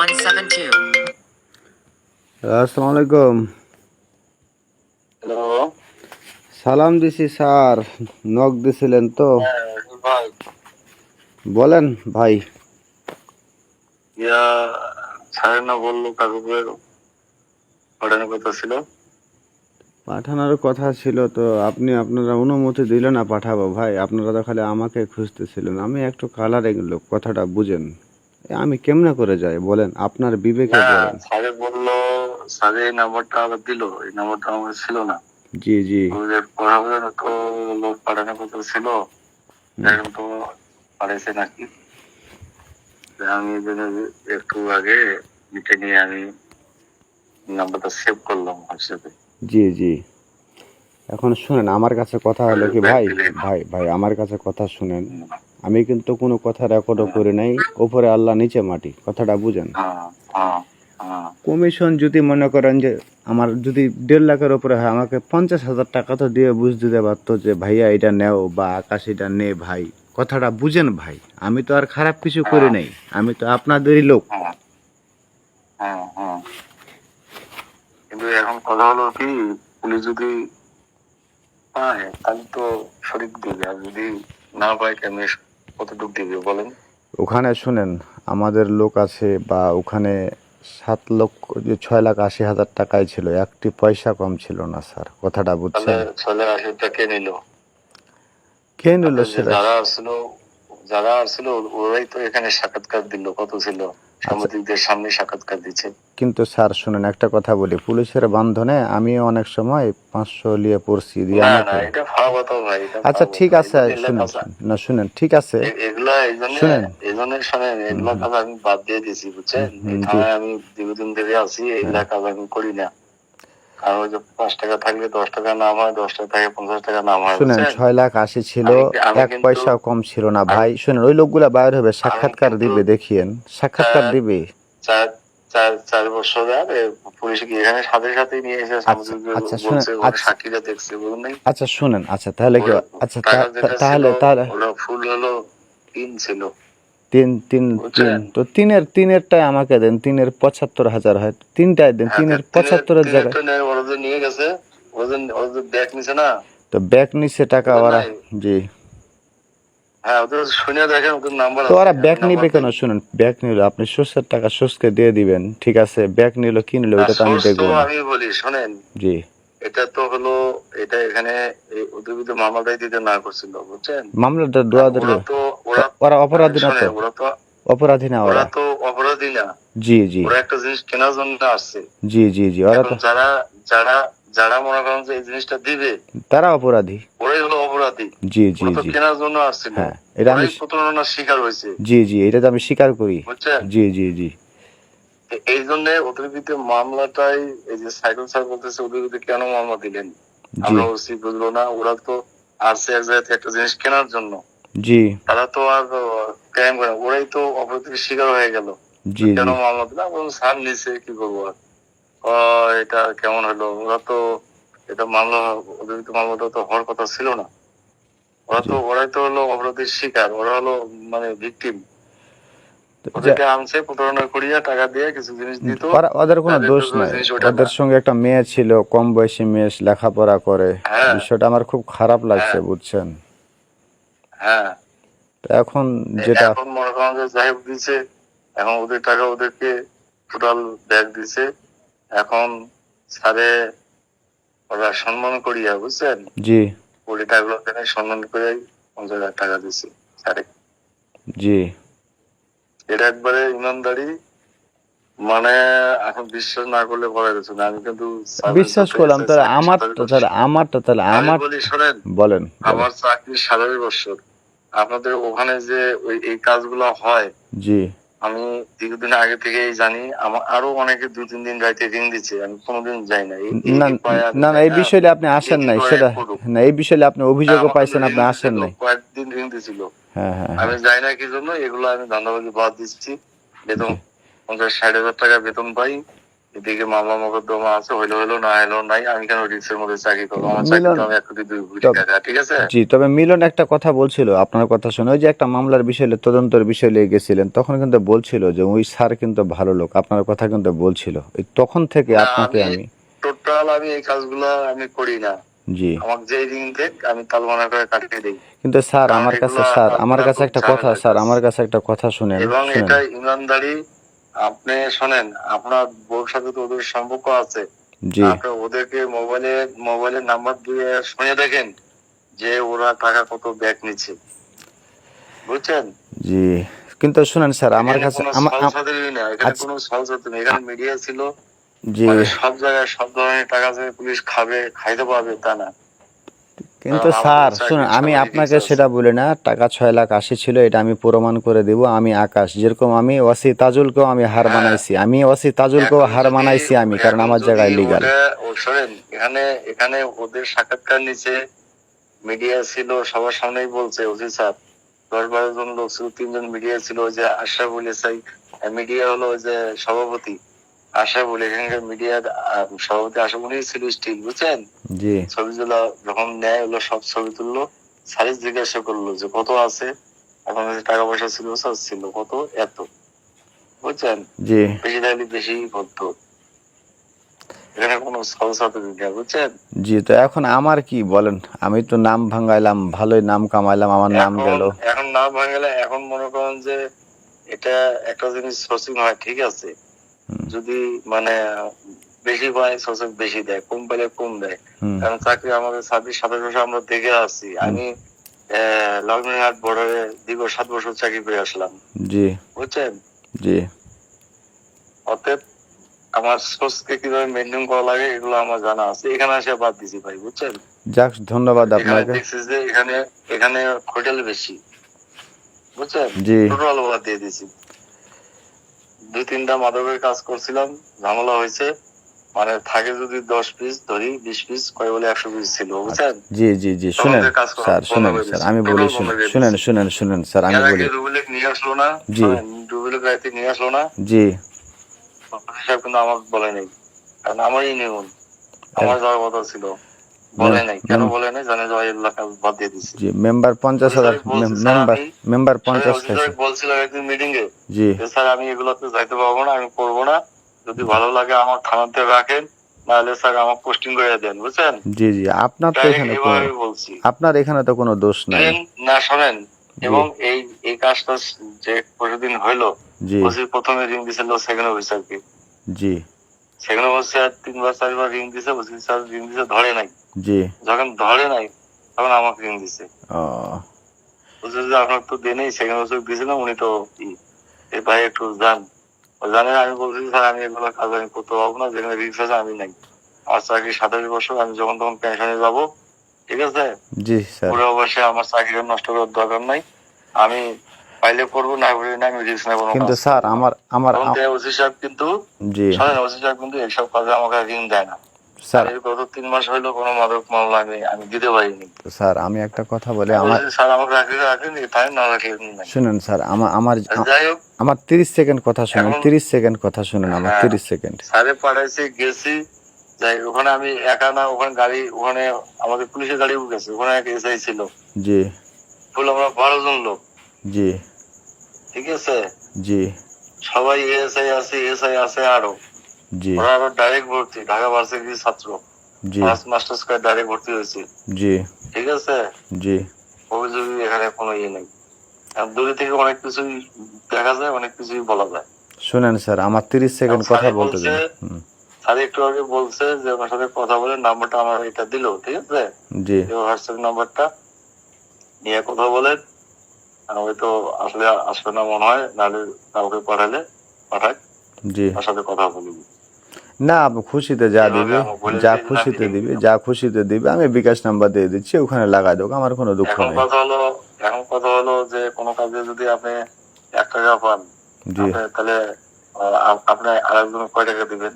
172. আসসালামু আলাইকুম। হ্যালো। সালাম দিছি স্যার, নক দিছিলেন তো? হ্যাঁ ভাই, বলেন ভাই। ইয়া স্যার না বললো কাকুকে পাঠানোর কথা ছিল। পাঠানোর কথা ছিল তো আপনারা অনুমতি দিলে না পাঠাবো ভাই। আপনারা তো খালি আমাকে খুঁজতেছিলেন। আমি একটু কালারিং লোক, কথাটা বুঝেন। আমি কেমনে করে যাই বলেন, আপনার বিবেকে না, বলেন। স্যারে বললো, স্যারে এই নাম্বারটা আবার দিল, এই নাম্বারটা আমার ছিল না। জি জি। ওদের পড়াবে তো লোক পাঠানোর কথা ছিল, এখন তো পাঠাইছে নাকি। আমি একটু আগে মিটে নিয়ে আমি নাম্বারটা সেভ করলাম হোয়াটসঅ্যাপে। জি জি। এখন শুনেন, আমার কাছে কথা হলো কি ভাই, ভাই আমার কাছে কথা শুনেন। আমি কিন্তু কোনো কথা রেকর্ডও করে নাই। ওপরে আল্লাহ নিচে মাটি, কথাটা বুঝেন। হ্যাঁ হ্যাঁ হ্যাঁ। কমিশন যদি মনে করেন যে আমার যদি 1.5 লাখের উপরে হয়, আমাকে 50,000 টাকা তো দিয়ে বুঝ দিতে পারতো যে ভাইয়া এটা নেও বা আকাশ এটা নে ভাই। কথাটা বুঝেন ভাই। আমি তো আর খারাপ কিছু করি নাই, আমি তো আপনাদেরই লোক। হ্যাঁ হ্যাঁ হ্যাঁ। কিন্তু এখন কথা হলো কি, পুলিশ যদি পায় তাহলে তো শরিক দিবে, আর যদি না পায় কেমনি কতটুক দিবে বলেন? ওখানে শুনেন, আমাদের লোক আছে বা ওখানে 6,80,000 টাকাই ছিল, একটি পয়সা কম ছিল না স্যার, কথাটা তাহলে বুঝছেন। 6,80,000 কে নিল? কে নিল তাহলে যে সেটা? যারা আসছিল ওরাই তো এখানে সাক্ষাৎকার দিল, কত ছিল আচ্ছা, সাংবাদিকদের সামনে সাক্ষাৎকার দিচ্ছে। কিন্তু স্যার শুনেন একটা কথা বলি, পুলিশের বান্ধনে আমি অনেক সময় 500 নিয়ে পড়ছি দিয়ে না না, আমাকে। এটা ফাও কথা ভাই, এটা আচ্ছা ফাও ঠিক কথা, আছে, শুনেন না শুনেন, ঠিক আছে এগুলা এই জন্য শুনেন। শোনেন, এগুলা কাজ আমি বাদ দিয়ে দিয়েছি বুঝছেন। এই জি থানায় আমি দীর্ঘদিন ধরে আছি, এগুলা কাজ আমি করি না। কারণ ওই যে 5 টাকা থাকলে 10 টাকা নাম হয়, 10 টাকা থাকে 50 টাকা নাম হয় শুনেন, বুঝছেন। 6,80,000 ছিল, আমি এক কিন্তু পয়সাও কম ছিল না আমি ভাই। শুনেন, ওই লোকগুলা বাইরে হবে, আমি সাক্ষাৎকার কিন্তু দিবে, দেখিয়েন সাক্ষাৎকার চার দিবে। চার চার 4 বছর আগে পুলিশ কি এখানে সাথে সাথে নিয়ে এসে আচ্ছা সাংবাদিকদের আচ্ছা শুনেন, বলছে, ওখানে আচ্ছা সাক্ষীরা দেখছে, বলুন নাই? আচ্ছা শুনেন, আচ্ছা তাহলে কি, ওরা আচ্ছা টাকা যেটা ছিল, তাহলে তাহলে ওরা ফুল হলো 3 ছিল তিন তিন তিন বুঝছেন। তো তিনেরটাই আমাকে দেন। 75,000 হয়, তিনটায় দেন। হ্যাঁ, 75,000-এর জায়গায় তিনেরটা নেই, ওরা যে নিয়ে গেছে, ওদের ব্যাগ নিছে না, তো ব্যাক নিচে টাকা ওদের ওরা। নাই। জি। হ্যাঁ, ওদের শুনে দেখেন, ওদের নাম্বার তো আছে, ওরা আমি ব্যাক নাম্বার নিবে কেন? দিই। শুনুন, ব্যাক নিল, আপনি সোর্সের টাকা সোর্সকে দিয়ে দিবেন, ঠিক আছে। ব্যাক নিল কি নিল না, ওটা তো আমি সোর্স তো দেখবো না। আমি বলি শোনেন, জি। এটা তো হলো, এটা এখানে ওদের বিরুদ্ধে মামলাটাই দিতে না করছিল বুঝছেন। মামলাটা আর দোয়াদের, ওরা তো ওরা ওরা অপরাধী না তো? শোনেন, অপরাধী না ওরা ওরা? তো অপরাধী না। জি জি ওরা একটা জিনিস কেনার জন্য আসছে। জি জি জি। ওরা এখন তো, যারা যারা মনে করেন যে এই জিনিসটা দিবে, তারা অপরাধী। ওরাই হলো অপরাধী। জি জি ওরা তো জি। কেনার জন্য আসছিল, হ্যাঁ, এটা আমি, ওরাই প্রতারণার শিকার হয়েছে জি জি, এটা তো আমি স্বীকার করি। বুঝছেন। জি জি জি এই জন্য ওদের বিরুদ্ধে মামলাটাই, এই যে সাইকেল স্যার বলতেছে ওদের বিরুদ্ধে কেন মামলা দিলেন, জি আমরা ওসি বুঝলো না। ওরা তো আসছে এক জায়গাতে একটা জিনিস কেনার জন্য, জি তারা তো আর ক্রাইম করে না। ওরাই তো অপরাধীর শিকার হয়ে গেল, তো জি কেন জি মামলা দিলাম, স্যার নিচে কি করবো আর। এটা কেমন হলো, ওরা তো এটা মামলা, ওদের তো মামলাটা তো হওয়ার কথা ছিল না। জি। ওরাই তো হলো অপরাধীর শিকার, ওরা হলো মানে ভিকটিম। যা, ওদেরকে আনছে প্রতারণা করিয়া, টাকা দিয়ে কিছু জিনিস দিত, ওদের কোনো তাদের তো দোষ ওই নাই। জিনিস ওঠে না। ওদের সঙ্গে একটা মেয়ে ছিল, কম বয়সী মেয়ে, লেখাপড়া করে। হ্যাঁ বিষয়টা আমার খুব খারাপ লাগছে হ্যাঁ বুঝছেন। হ্যাঁ। তো এখন যেটা, এখন মনে করেন যে যাই হোক দিছে, এখন ওদের টাকা ওদেরকে টোটাল ব্যাগ দিছে। এখন স্যারে ওরা সম্মান করিয়া বুঝছেন, জি ওই টাকাগুলো সম্মান করে 50,000 টাকা দিছে স্যারে। জি। এটা একবারে ইমানদারি, মানে এখন বিশ্বাস না করলে বলা যাচ্ছে না। আমি কিন্তু স্যারের বিশ্বাস সাথে করলাম, তাহলে চাকরির সাথে তাহলে আমি আমার, বলি শোনেন, বলেন বলেন। আমার চাকরি 17 বছর, আপনাদের ওখানে যে ওই এই কাজগুলো হয়, জি। আমি দীর্ঘদিন আগে থেকেই জানি। আমার আরো অনেকে 2-3 দিন রাইতে রিং দিচ্ছে, আমি কোনোদিন যাই না। না এই পায়ে আমি না না, যাই এই না, বিষয়ে আপনি আসেন কি নাই করে সেটা। করুক। না, এই বিষয়ে আপনি অভিযোগও আমার কিন্তু পাইছেন, রিং আপনি আসেন দিছিল, নাই। কয়েকদিন রিং দিছিল। হ্যাঁ হ্যাঁ আমি হ্যাঁ। যাই না কি জন্য, এগুলো আমি ধান্দাবাজি বাদ দিচ্ছি। বেতন জি 50-60 হাজার টাকা বেতন পাই, এদিকে মামলা মোকদ্দমা আছে, হইলো হইলো, না হইলো নাই। আমি কেন রিস্কের মধ্যে চাকরি করবো? আমার চাকরি মিলন, তো আমি 1 কোটি 2 কোটি তবে টাকা, ঠিক আছে? জি, তবে মিলন একটা কথা বলছিল আপনার কথা শুনে, ওই যে একটা মামলার বিষয় তদন্তের বিষয় নিয়ে গেছিলেন, তখন কিন্তু বলছিল যে ওই স্যার কিন্তু ভালো লোক, আপনার কথা কিন্তু বলছিল। এই তখন থেকে না, আপনাকে আমি আমি টোটাল আমি এই কাজগুলো আমি করি না। জি। আমাকে যে রিং দেখ আমি তাল মনে করে কাটিয়ে দিই, কিন্তু স্যার কারণ আমার কাছে, এগুলা স্যার আমার এগুলা কাছে খুব একটা কথা, ঝামেলার স্যার কাজ। আমার কাছে একটা কথা শুনেন, এবং শুনেন। এটা ইমানদারি। আপনি শোনেন, আপনার বউর সাথে তো ওদের সম্পর্ক আছে। জি আপনি ওদেরকে মোবাইলের নাম্বার দিয়ে শুনে দেখেন যে ওরা টাকা কত ব্যাক নিচ্ছে, বুঝছেন? জি। কিন্তু শুনেন স্যার, আমার এখানে কাছে কোনো আমার ছলছাতুরি না, এখানে আচ্ছা, কোনো ছলছাতুরি না। এখানে মিডিয়া ছিল, জি। মানে সব জায়গায় সব ধরনের টাকা যে পুলিশ খাইতে পারবে তা না। কিন্তু কারণ আমাদের স্যার শুনুন, চাকরির আমি সবারই রিস্ক আপনাকে আছে। সেটা বলি না, টাকা 6,80,000 ছিল, এটা আমি প্রমাণ করে দিব। আমি আকাশ, যেরকম আমি ওসি তাজুলকেও আমি হার হ্যাঁ, মানাইছি, আমি ওসি তাজুলকেও এখন হার যদি মানাইছি আমি, কারণ এখন আমার যদি জায়গায় লিগাল। ওটা শোনেন, এখানে এখানে ওদের সাক্ষাৎকার নিচে মিডিয়া ছিল, সবার সামনেই বলছে ওসি স্যার। 10-12 জন লোক ছিল, 3 জন মিডিয়া ছিল। ওই যে আশরাফুল ইসাই মিডিয়া হলো ওই যে সভাপতি আশরাফুল, এখানকার মিডিয়া সভাপতি আশরাফুল ছিল স্টিল, বুঝছেন? জি ছবিগুলো যখন নেয় ওগুলো সব ছবি তুললো, সারিস জিজ্ঞাসা করলো যে কত আছে, এখন যে টাকা পয়সা ছিল সব ছিল কত, এত, বুঝছেন? জি বেশি থাকলে বেশি করতো, এখানে কোনো ছলছাতুরি নেই, বুঝছেন? জি। তো এখন আমার কি বলেন, আমি তো নাম ভাঙাইলাম, ভালোই নাম কামাইলাম, আমার নাম এখন গেল। এখন না ভাঙলে, এখন মনে করেন যে এটা একটা জিনিস সোর্সিং হয়, ঠিক আছে? হুম যদি মানে বেশি পায় সোর্সিং বেশি দেয়, কম পাইলে কম দেয়। হুম কারণ চাকরি আমাদের 26-27 বছর আমরা দেখে আসছি। হুম। আমি লালমনিরহাট বর্ডারে দীর্ঘ 7 বছর চাকরি করে আসলাম, জি বুঝছেন? জি অতএব আমার সোর্সকে কিভাবে মেনটেন করা লাগে এগুলো আমার জানা আছে। এখানে এসে বাদ দিছি ভাই, বুঝছেন? যাক, ধন্যবাদ এখানে আপনাকে। দেখছি যে এখানে এখানে হোটেল বেশি, বুঝছেন? জি টোটাল বাদ দিয়ে দিছি। 2-3টা মাদকের কাজ করছিলাম, ঝামেলা হয়েছে। মানে থাকে যদি 10 পিস ধরি, 20 পিস কয় বলে 100 পিস ছিল, বুঝছেন? জি জি জি। তখন শুনেন যে কাজ করা স্যার, বন্ধ শুনেন করে স্যার, দিছি, আমি বলি, টোটাল বন্ধ শুনেন করে শুনেন দিছি। শুনেন শুনেন স্যার, আমি এর বলি। আগে রুবেলেক নিয়ে আসলো না, জি রুবেলেক রাইতে নিয়ে আসলো না, জি। হিসাব কিন্তু আমাকে বলে নাই, কারণ আমারই নিয়ম, আমার এক- যাওয়ার কথা ছিল, বলে মেম- নাই। কেন মেম- বলে নাই জানে, যে এগুলা কাজ বাদ দিয়ে দিছি। জি, মেম্বার 50,000, বলছি স্যার মেম্বার আমি, মেম্বার শোনেন 50 ওসি খাইছে। স্যার বলছিল একদিন মিটিং এ জি যে স্যার আমি এগুলোতে যাইতে পারবো না, আমি করবো না, যদি ভালো লাগে আমার থানাতে রাখেন, নাহলে স্যার আমার পোস্টিং করে দেন, বুঝছেন? জি জি। আপনার তো ডাইরেক্ট এখানে কোনো, এভাবে বলছি। আপনার এখানে তো কোনো দোষ নাই। দেন না, শোনেন, জি এবং এই এই কাজটা যে প্রতিদিন হইলো, জি ওসি প্রথমে রিং দিছিল সেকেন্ড অফিসারকে, জি সেকেন্ড অফিসার 3-4 বার রিং দিছে, ওসি স্যার রিং দিছে, ধরে নাই। জি। যখন ধরে নাই তখন আমাকে রিং দিছে, ও বলছে যে আপনার তো দিয়ে নেই, সেকেন্ড অফিসার দিয়েছিলাম, উনি তো এই ভাই একটু যান। ও জানেন আমি বলছি স্যার আমি এগুলো কাজ আমি করতে পারবো না, যেখানে রিক্স আছে আমি নাই। আমার চাকরি 27 বছর, আমি যখন তখন পেনশনে যাবো, ঠিক আছে? জি স্যার। পুরো অবশ্যই আমার চাকরিটা নষ্ট করার দরকার নাই, আমি পাইলে করবো, না করলে না, আমি রিক্স নেবো, কোনো কিন্তু কাজ স্যার করবো না। আমার আমার তখন ওসি সাহেব কিন্তু, জি শোনেন, ওসি সাহেব কিন্তু এইসব কাজে আমাকে ঋণ দেয় না। আর স্যার, এই গত 3 মাস হইলো কোনো মাদক মামলা আমি দিতে পারিনি। স্যার আমি একটা কথা বলি। আমি আমার বলছি স্যার আমাকে রাখলে রাখেন, তাই না রাখলে নাই। শুনেন স্যার, আমার আমার যাই হোক, আমার 30 সেকেন্ড কথা শুনেন, এখন 30 সেকেন্ড কথা শুনেন, আমার হ্যাঁ 30 সেকেন্ড। স্যারে পাঠাইছে, গেছি। যাই ওখানে আমি একা না, ওখানে গাড়ি, ওখানে আমাদের পুলিশের গাড়ি গেছে, ওখানে এক এসআই ছিল, জি ফুল আমরা 12 জন লোক, জি ঠিক আছে? জি সবাই এসআই আছে আরো, জি ওরা আরো ডাইরেক্ট ভর্তি, ঢাকা ভার্সিটির ছাত্র, জি ফার্স্ট মাস্টার্স করে ডাইরেক্ট ভর্তি হয়েছে, জি ঠিক আছে? জি। অভিযোগ এখানে কোনো ইয়ে নেই। আর দূরে থেকে অনেক কিছুই দেখা যায়, অনেক কিছুই বলা যায়। শুনেন স্যার, আমার 30 সেকেন্ড কথা স্যারে বলতে বলছে, দিন। হুম, স্যার একটু আগে বলছে যে ওনার সাথে কথা বলে নাম্বারটা আমার এটা দিল, ঠিক আছে? জি হোয়াটসঅ্যাপ নাম্বারটা নিয়ে কথা বলেন। হয়তো আসলে আসবে না মনে হয়, নাহলে কাউকে পাঠাক, জি। তার সাথে কথা বলবো। না, খুশিতে যা এইভাবে দিবে, আমাকে বলে যা দিই, না খুশিতে meeting দিবে, দিলাম। যা খুশিতে দিবে, আমি বিকাশ নাম্বার দিয়ে দিচ্ছি, ওখানে লাগাই দেবো, আমার কোনো দুঃখ এখন নেই। কথা হলো, যে কোনো কাজে যদি আপনি 1 টাকা পান, জি, আপনি তাহলে আপনি আরেকজন কয় টাকা দিবেন?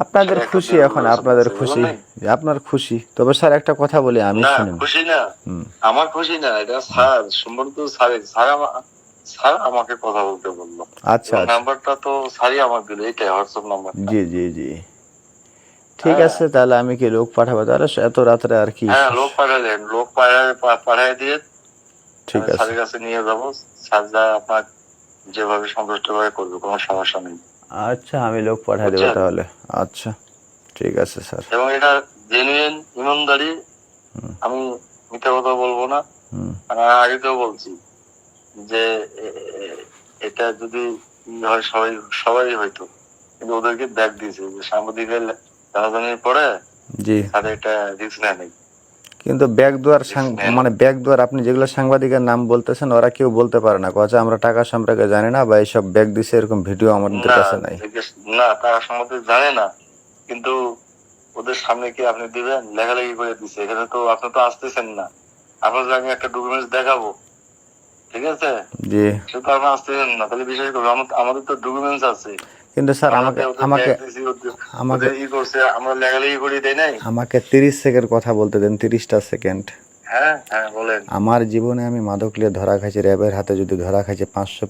আপনাদের সেটা একটা খুশি, এখন বিবেচনা আপনাদের আছে, খুশি, বুঝলেন? আপনার খুশি। তবে স্যার একটা কথা বলি, আমি না শুনেন। খুশি না, হুম আমার খুশি না, এটা স্যার সম্পর্ক, স্যার স্যার আমাকে কথা বলতে বললো। আচ্ছা আচ্ছা, নাম্বারটা তো স্যারই আমাকে দিল, এইটাই হোয়াটসঅ্যাপ নাম্বারটা। জি জি জি, ঠিক হ্যাঁ আছে, তাহলে আমি কি লোক পাঠাবো তাহলে এত রাত্রে আর কি? হ্যাঁ, লোক পাঠালেন, লোক পাঠায় দিয়ে ঠিক আমি আছে, স্যারের কাছে নিয়ে যাবো। স্যার যা আপনার যেভাবে সন্তুষ্ট করে করবে, কোনো সমস্যা নেই। আচ্ছা আমি লোক পাঠিয়ে দেবো বুঝছেন? তাহলে। আচ্ছা ঠিক আছে স্যার। এবং এটা জেনুইন ইমানদারি, হুম আমি মিথ্যা কথা বলবো না। হুম, আমি আগেতেও বলছি যে এটা যদি হয় সবাই সবাই হয়তো, কিন্তু ওদেরকে ব্যাগ দিয়েছে যে সাংবাদিকের জানাজানির পরে জি, স্যার এটা রিস্ক নেই। কিন্তু ব্যাগ দুয়ার রিস্ক নেন। মানে ব্যাগ দুয়ার আপনি যেগুলো সাংবাদিকের নাম বলতেছেন ওরা কেউ বলতে পারে না, কথা আমরা টাকা সম্পর্কে জানি না বা এইসব ব্যাগ দিছে এরকম ভিডিও আমাদের না কাছে নাই। না, তারা সম্বন্ধে জানে না, কিন্তু ওদের সামনে কি আপনি দিবেন? লেখালেখি করে দিচ্ছে, এখানে তো আপনি তো আসতেছেন না। আপনাকে আমি একটা ডকুমেন্টস দেখাবো, ঠিক আছে? জি, সে তো আপনি আসতেছেন না, তাহলে বিশ্বাস করবো আমাদের তো ডকুমেন্টস আছে। কিন্তু স্যার আমরা আমাকে ওদের আমাকে ব্যাগ দিছি, আমাকে ওদের ই করছে, আমরা লেখালেখি করে দেই নাই। আমাকে 30 সেকেন্ড কথা বলতে দেন, 30টা সেকেন্ড। হ্যাঁ হ্যাঁ, বলেন। আমার জীবনে আমি মাদক নিয়ে ধরা খাইছি, র্যাবের হাতে যদি ধরা খাইছি 500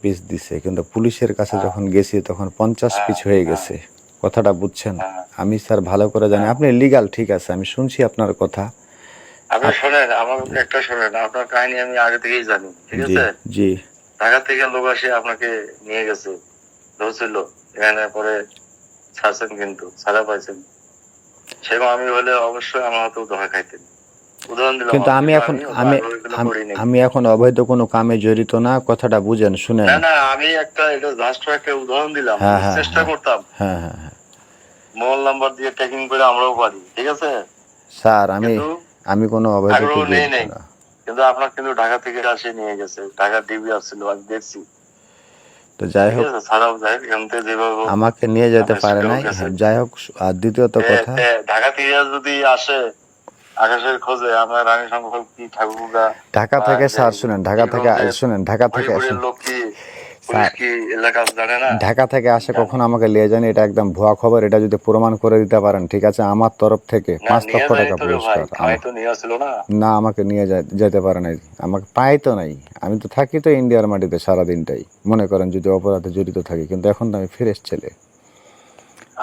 পিস দিছে, কিন্তু পুলিশের কাছে হ্যাঁ যখন গেছি তখন 50 হ্যাঁ পিস হয়ে হ্যাঁ গেছে। কথাটা বুঝছেন? হ্যাঁ আমি স্যার ভালো করে জানি, হ্যাঁ। আপনি লিগাল ঠিক আছে, আমি শুনছি আপনার কথা। আপনি আপ- শোনেন, আমার একটা শোনেন, আপনার কাহিনী আমি আগে থেকেই জানি, ঠিক জি আছে? জি, ঢাকা থেকে লোক আসে আপনাকে নিয়ে গেছে, ধরছিল, এখানে পরে ছাড়ছেন, কিন্তু ছাড়া পাইছেন। সেরকম আমি হলে অবশ্যই আমার হাতেও ধরা খাইতেন। উদাহরণ দিলাম, কিন্তু আমি কিন্তু এখন আমি আমি ওইগুলো আম- করি নাই। আমি এখন অবৈধ কোনো কামে জড়িত না, কথাটা বুঝেন, শুনেন। না না, আমি একটা এটা জাস্ট একটা উদাহরণ দিলাম, হ্যাঁ আমি হ্যাঁ চেষ্টা হ্যাঁ করতাম হ্যাঁ হ্যাঁ হ্যাঁ, মোবাইল নাম্বার দিয়ে ট্র্যাকিং করে আমরাও পারি, ঠিক আছে? স্যার আমি কিন্তু আমি কোনো আগ্রহ অবৈধতে নেই জড়িত নেই, না। কিন্তু আপনার কিন্তু ঢাকা থেকে আসে নিয়ে গেছে, ঢাকা ডিবি আসছিল, আমি দেখছি, তো যাই ঠিক হোক, আছে? ছাড়াও যায় এখান থেকে যেভাবে হোক আমাকে নিয়ে যেতে আপনার পারে ছুটেও নাই, গেছে। যাই হোক। আর দ্বিতীয়ত কথা, ঢাকা থেকে যদি আসে আকাশের খোঁজে, আমরা রানী শঙ্কর কি ঠাকুরগা ঢাকা বা থেকে যে স্যার শুনেন, ঢাকা থেকে বীরগঞ্জের শুনেন, ঢাকা থেকে হরিপুরের আসেন লোক কি, পুলিশ স্যার, কি এলাকা জানে না? ঢাকা থেকে আসে জানে। কখন আমাকে নিয়ে যান, এটা একদম ভুয়া খবর। এটা যদি প্রমাণ করে দিতে পারেন ঠিক আছে, আমার তরফ থেকে না, 5 লক্ষ নিয়ে যায়নি টাকা তো রে ভাই, পুরস্কার। থানায় তো নিয়ে আসছিল না। না আমাকে নিয়ে যেতে পারে নাই, আমাকে পাই তো নাই। আমি তো থাকি তো ইন্ডিয়ার মাটিতে সারাদিনটাই, মনে করেন যদি অপরাধে জড়িত থাকি, কিন্তু এখন তো আমি ফ্রেশ ছেলে।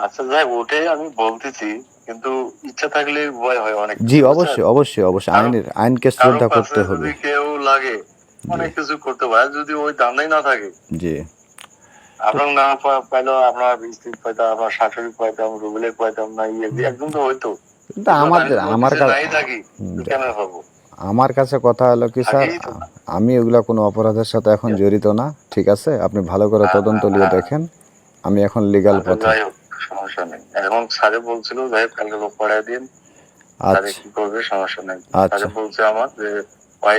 আচ্ছা যাই, ওটাই আমি বলতেছি, কিন্তু ইচ্ছা থাকলে ভয় হয় অনেক জি কিছু, বুঝছেন? অবশ্যই অবশ্যই অবশ্যই, কারো আইনকে কারো শ্রদ্ধা কাছে করতে হবে। যদি কেউ লাগে, জি অনেক কিছু করতে পারে, যদি ওই ধান্দাই না থাকে। জি, তো আপনার না পাইলেও আপনার স্ত্রী পাইতাম, আপনার শাশুড়ি পাইতাম, রুবেলের পাইতাম না, একদম তো হইতো। কিন্তু এই কথা আমি আমাদের তো ওর আমার পিছে কাছে নাই থাকি, তো কেন হবো? আমার কাছে কথা হলো কি স্যার, থাকেই তো না। আমি ওগুলা কোনো অপরাধের সাথে এখন জড়িত না, ঠিক আছে? আপনি ভালো করে হ্যাঁ তদন্ত হ্যাঁ নিয়ে হ্যাঁ। দেখেন, আমি এখন লিগ্যাল আচ্ছা পথে। যাই হোক, সমস্যা নেই। এখন স্যারে বলছিল যাই হোক, কালকে লোক পড়ায় দিন, স্যারে আচ্ছা কি করবে সমস্যা নেই। স্যারে আচ্ছা, বলছে আমার যে ভাই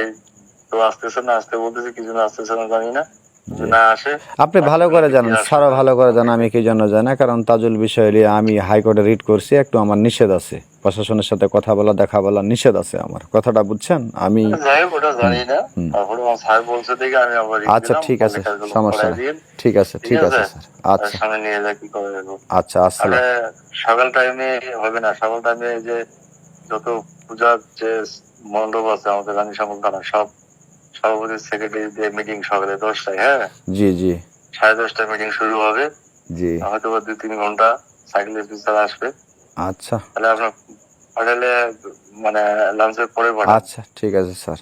তো আসতেছে না, আসতে বলতেছে, কিছু না আসতেছে না জানি না, যদি জি না আসে আপনি ভালো করে বাকিগুলোকে জানেন, দিয়ে আসবে স্যারও ভালো করে জানেন, ওকে। আমি কি জন্য জানি, কারণ তাজুল বিষয় নিয়ে আমি হাইকোর্টে রিট করছি, একটু আমার নিষেধ আছে, প্রশাসনের সাথে কথা বলা দেখা বলা নিষেধ আছে আমার, কথাটা বুঝছেন? আমি যাই হোক, ওটা হুম জানি না। হুম, তারপরে আমার স্যার বলছে দেখে আমি আবার রিট আচ্ছা দিলাম, ঠিক কালকে আছে, কালকে লোক সমস্যা পড়ায় নেই, দিন, ঠিক আছে ঠিক ঠিক আছে আছে? স্যার। তার আচ্ছা সামনে নিয়ে যা কি করে দেবো। আচ্ছা, তাহলে আসসালাম। সকাল টাইমে হবে না, সকাল টাইমে যে যত পূজার যে মণ্ডপ আছে আমাদের রানী থানা, সব সভাপতি সেক্রেটারি দিয়ে মিটিং সকালে 10টায়, হ্যাঁ? জি জি 10:30টায় মিটিং শুরু হবে, জি, হয়তো বা 2-3 ঘন্টা সাইকেল অফিসার আসবে। আচ্ছা তাহলে আপনার পাঠালে মানে লাঞ্চের পরে পাঠান। আচ্ছা, ঠিক আছে স্যার।